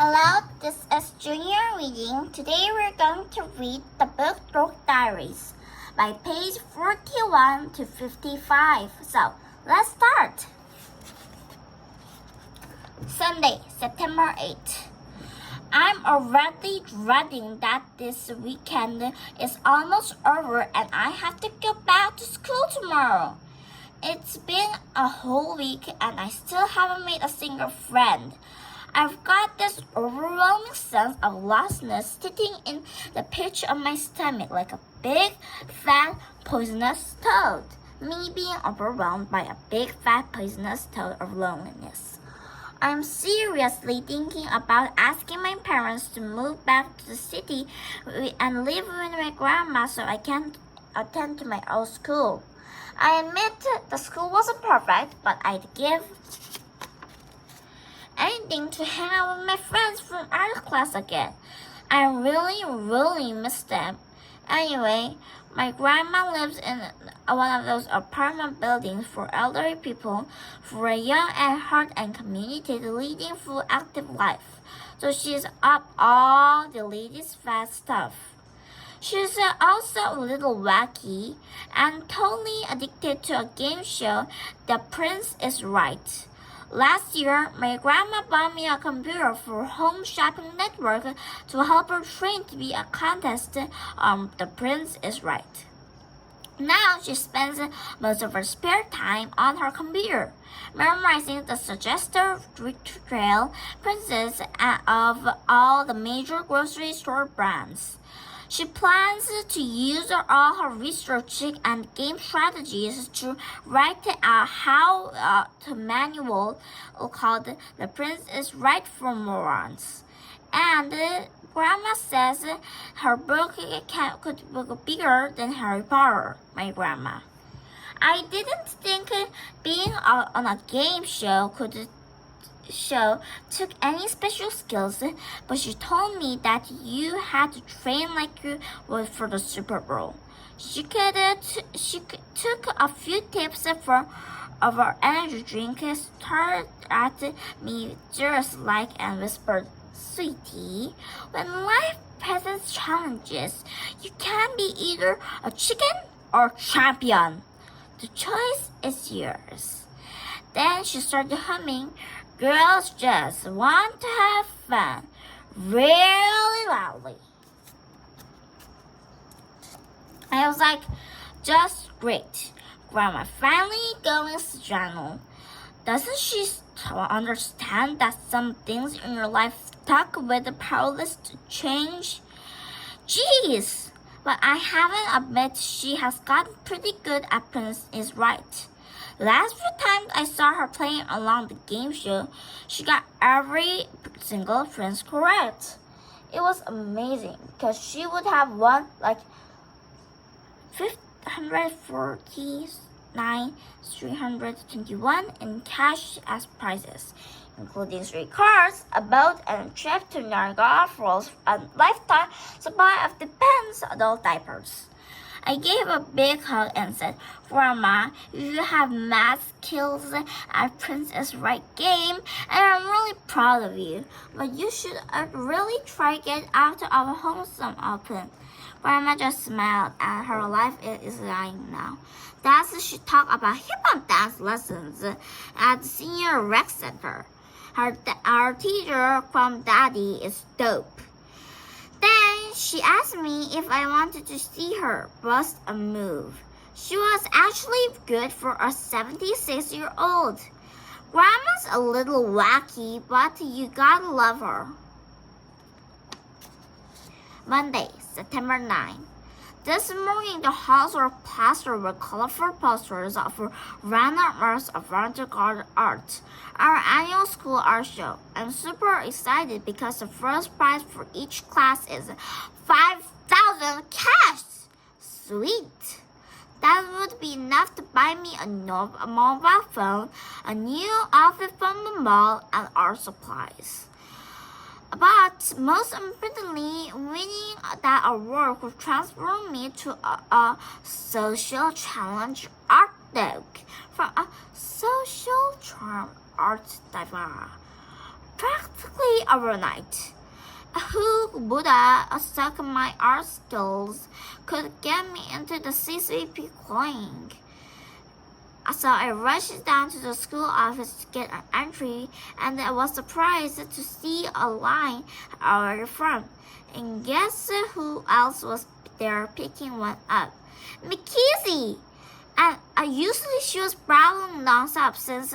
Hello, this is Junior reading. Today we're going to read the book Dork Diaries by page 41 to 55. So, let's start. Sunday, September 8th. I'm already dreading that this weekend is almost over and I have to go back to school tomorrow. It's been a whole week and I still haven't made a single friend. I've got this overwhelming sense of lostness sitting in the pit of my stomach like a big, fat, poisonous toad. Me being overwhelmed by a big, fat, poisonous toad of loneliness. I'm seriously thinking about asking my parents to move back to the city and live with my grandma so I can attend to my old school. I admit the school wasn't perfect, but I'd give anything to hang out with my friends from art class again. I really miss them. Anyway, my grandma lives in one of those apartment buildings for elderly people for a young at heart and community leading full active life. So she's up all the latest fast stuff. She's also a little wacky and totally addicted to a game show, The Prince is Right. Last year, my grandma bought me a computer for Home Shopping Network to help her train to be a contestant on The Prince is Right. Now she spends most of her spare time on her computer, memorizing the suggested trail princes of all the major grocery store brands. She plans to use all her research and game strategies to write a how-to manual called The Prince is Right for Morons. And Grandma says her book could be bigger than Harry Potter, my grandma. I didn't think being on a game show took any special skills, but she told me that you had to train like you would for the Super Bowl. She took a few tips of her energy drink, stared at me like and whispered, "Sweetie, when life presents challenges, you can be either a chicken or a champion. The choice is yours." Then she started humming, "Girls just want to have fun," really loudly. I was like, just great. Grandma finally going to journal. Doesn't she understand that some things in your life stuck with the powerless to change? Jeez, but I haven't admit she has gotten pretty good at Prince is Right. Last few times I saw her playing along the game show, she got every single prince correct. It was amazing because she would have won like 549,321 in cash as prizes, including 3 cars, a boat, and a trip to Niagara Falls, and lifetime supply of Depends adult diapers. I gave a big hug and said, "Grandma, you have math skills at Prince is Right game, and I'm really proud of you. But you should really try get out of our home some often." Grandma just smiled, and her life is lying now. That's she talked about hip-hop dance lessons at the senior rec center. Our teacher from Daddy is dope. Then she asked me if I wanted to see her bust a move. She was actually good for a 76-year-old. Grandma's a little wacky, but you gotta love her. Monday, September 9. This morning, the halls were plastered with colorful posters for random marks of avant-garde art, our annual school art show. I'm super excited because the first prize for each class is 5,000 cash. Sweet! That would be enough to buy me a mobile phone, a new outfit from the mall, and art supplies. But most importantly, winning that award would transform me to a social challenge art dog from a social charm art diva. practically overnight. Who would have stuck my art skills could get me into the CCP coin? So I rushed down to the school office to get an entry, and I was surprised to see a line already formed. And guess who else was there picking one up? McKinsey! And usually she was browsing nonstop since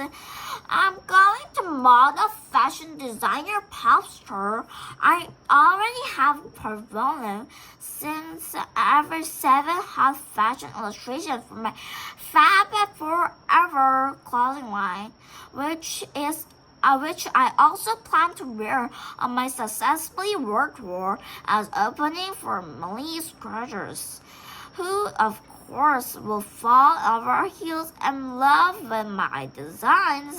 I'm going to model fashion designer poster. I already have a portfolio since every 7 hot fashion illustrations for my Fab Forever clothing line, which I also plan to wear on my successfully world tour as opening for Millie Scratchers, who of course will fall over our heels and love with my designs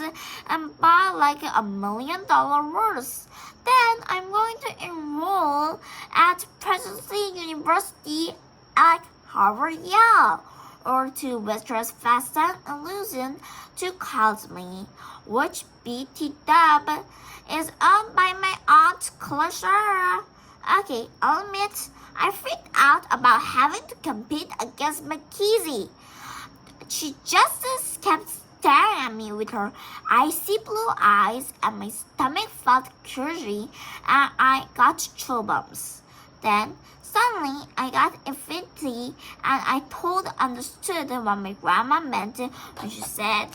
and buy like $1 million worth. Then I'm going to enroll at Presidency University at Harvard Yale, or to Waitress Fast and Illusion to Cosme, which BT Dub is owned by my aunt Clara. Okay, I'll admit, I freaked out about having to compete against McKinsey. She just kept staring at me with her icy blue eyes, and my stomach felt crazy, and I got chill bumps. Then, suddenly, I got infinity, and I totally understood what my grandma meant when she said,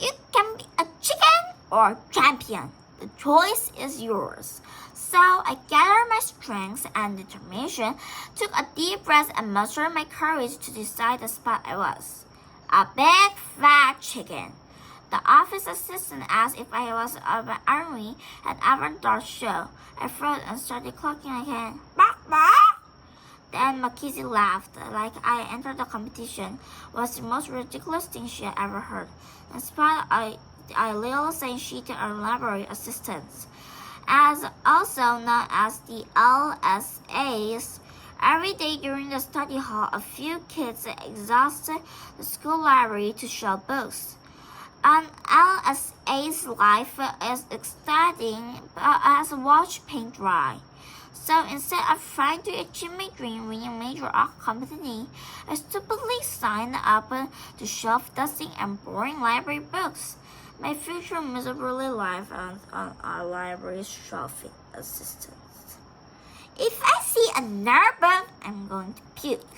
"You can be a chicken or a champion. The choice is yours." So I gathered my strength and determination, took a deep breath, and mustered my courage to decide the spot I was. A big fat chicken. The office assistant asked if I was of an army and avant-garde show. I froze and started clucking again. Bark, bark! Then Mackenzie laughed like I entered the competition was the most ridiculous thing she had ever heard. In spite, I little saying she to our library assistants, as also known as the LSAs. Every day during the study hall, a few kids exhausted the school library to show books. An LSA's life is exciting as watch paint dry. So instead of trying to achieve my dream winning major art competition, I stupidly signed up to shelf dusting and boring library books. My future miserably life as a library shelving assistant. If I see another book, I'm going to puke.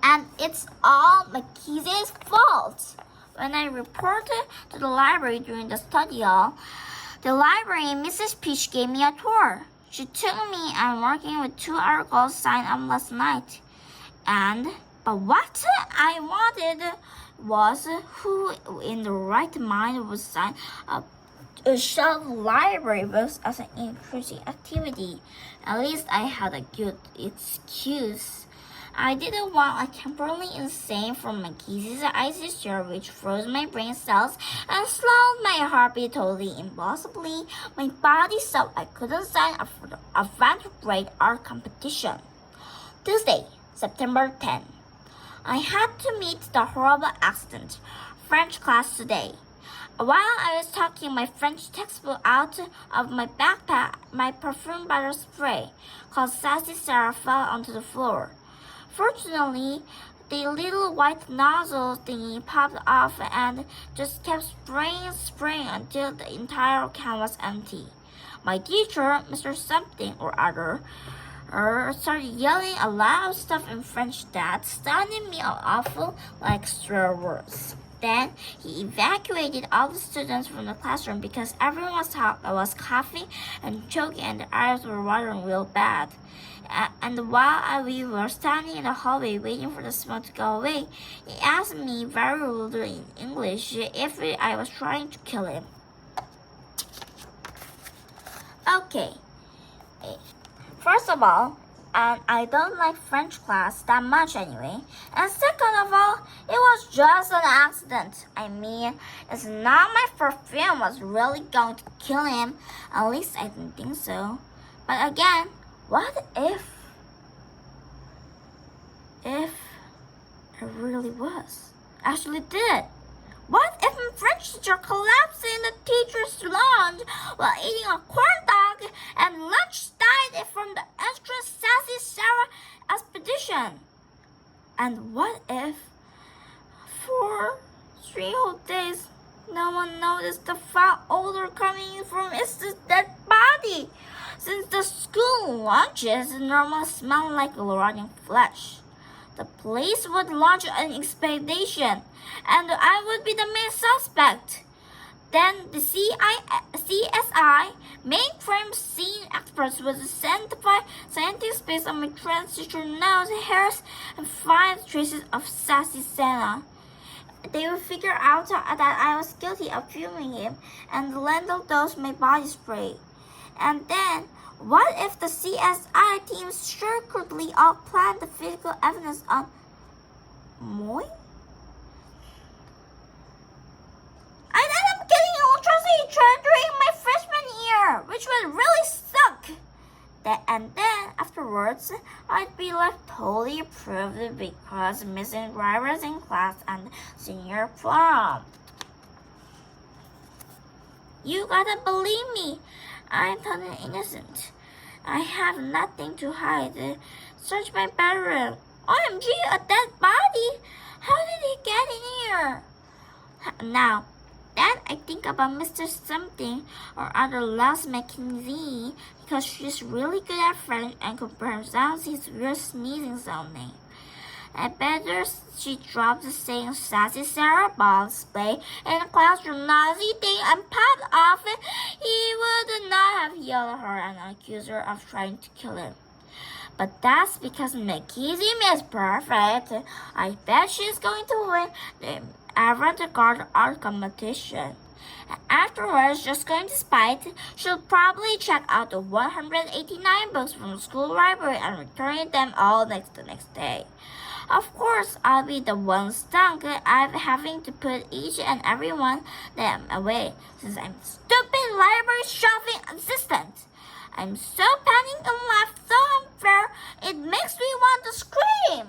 And it's all Mackenzie's fault. When I reported to the library during the study hall, the librarian, Mrs. Peach, gave me a tour. She took me and working with 2 other girls signed up last night. But what I wanted was who in the right mind would sign up to shelf library books as an intrusive activity. At least I had a good excuse. I didn't want a temporarily insane from Mackenzie's icy stare, which froze my brain cells and slowed my heartbeat totally impossibly. My body so I couldn't sign up for the avant-garde art competition. Tuesday, September 10. I had to meet the horrible accident French class today. While I was taking my French textbook out of my backpack, my perfume butter spray called Sassy Sarah fell onto the floor. Fortunately, the little white nozzle thingy popped off and just kept spraying until the entire can was empty. My teacher, Mr. Something or other, started yelling a lot of stuff in French that sounded me awful like swear words. Then he evacuated all the students from the classroom because everyone was coughing and choking and their eyes were watering real bad. And while we were standing in the hallway waiting for the smoke to go away, he asked me very rudely in English if I was trying to kill him. Okay. First of all, I don't like French class that much anyway. And second of all, it was just an accident. I mean, it's not my perfume was really going to kill him. At least I didn't think so. But again, what if it really was? Actually did. What if my French teacher collapsed in the teacher's lounge while eating a corn dog and lunch died from the extra sassy Sarah expedition? And what if, for 3 whole days, no one noticed the foul odor coming from its dead body, since the school lunches normally smell like rotting flesh? The police would launch an expedition, and I would be the main suspect. Then the CSI, mainframe scene experts, would identify scientists based on my trans teacher nose, hairs, and find traces of sassy Santa. They would figure out that I was guilty of filming him and landed dose my body spray. And then, what if the CSI team secretly all planned the physical evidence on Moy? I ended up getting electricity charge during my freshman year, which would really suck. And then, afterwards, I'd be left totally approved because missing drivers in class and senior prom. You gotta believe me, I'm totally innocent. I have nothing to hide. Search my bedroom. OMG, a dead body? How did he get in here? Now, then I think about Mr. Something or other Les McKenzie because she's really good at French and could pronounce his weird sneezing sound name. I better she dropped the saying sassy Sarah Bob's play in the classroom Nazi thing and popped off it. He would not have yelled at her and accused her of trying to kill him. But that's because McKenzie is perfect. I bet she's going to win the avant-garde art competition. Afterwards, just going to spite, she'll probably check out the 189 books from the school library and return them all the next day. Of course, I'll be the one stunk at having to put each and every one of them away, since I'm a stupid library shelving assistant. I'm so panicked and laughed so unfair, it makes me want to scream.